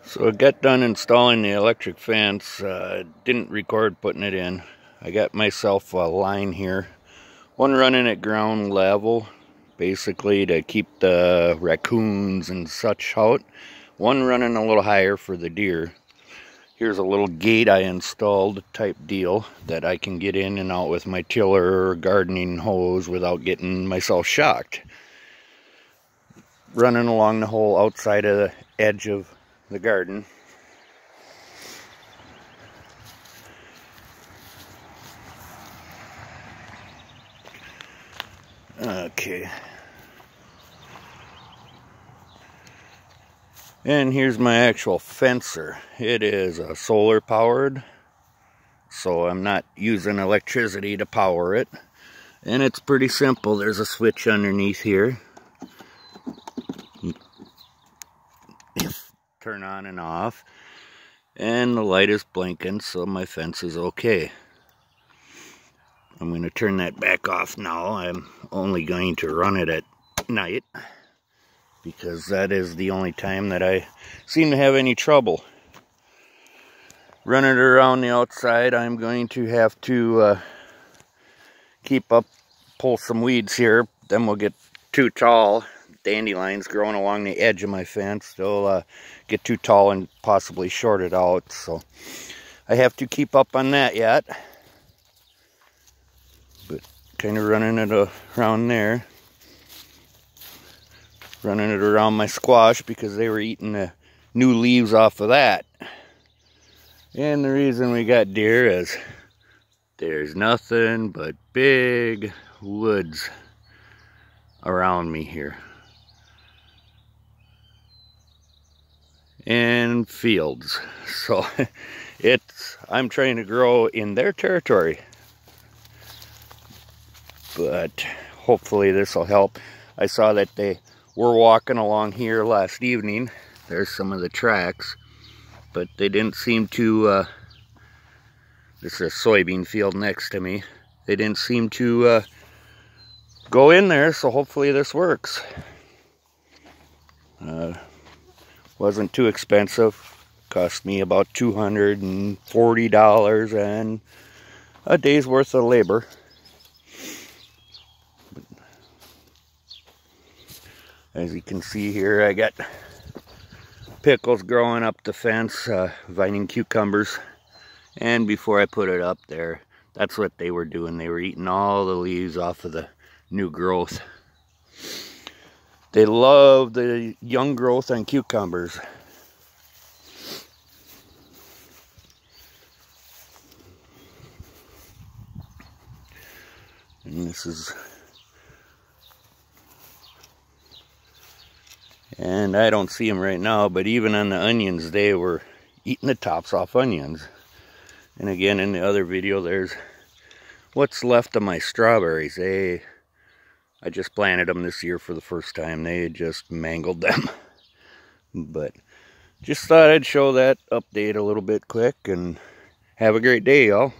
So I got done installing the electric fence, didn't record putting it in. I got myself a line here, one running at ground level, basically to keep the raccoons and such out. One running a little higher for the deer. Here's a little gate I installed type deal that I can get in and out with my tiller or gardening hose without getting myself shocked. Running along the whole outside of the edge of the garden. Okay. And here's my actual fencer. It is solar powered, so I'm not using electricity to power it. And it's pretty simple. There's a switch underneath here. Turn on and off. And the light is blinking, so my fence is okay. I'm going to turn that back off now. I'm only going to run it at night, because that is the only time that I seem to have any trouble. Running it around the outside, I'm going to have to pull some weeds here. Then we'll get too tall. Dandelions growing along the edge of my fence. They'll get too tall and possibly short it out. So I have to keep up on that yet. But kind of running it around there. Running it around my squash because they were eating the new leaves off of that. And the reason we got deer is there's nothing but big woods around me here. And fields. So I'm trying to grow in their territory. But hopefully this will help. I saw that they were walking along here last evening. There's some of the tracks, but they didn't seem to, this is a soybean field next to me. They didn't seem to go in there, so hopefully this works. Wasn't too expensive. Cost me about $240 and a day's worth of labor. As you can see here, I got pickles growing up the fence, vining cucumbers. And before I put it up there, that's what they were doing. They were eating all the leaves off of the new growth. They love the young growth on cucumbers. And this is... And I don't see them right now, but even on the onions, they were eating the tops off onions. And again, in the other video, there's what's left of my strawberries. I just planted them this year for the first time. They just mangled them. But just thought I'd show that update a little bit quick, and have a great day, y'all.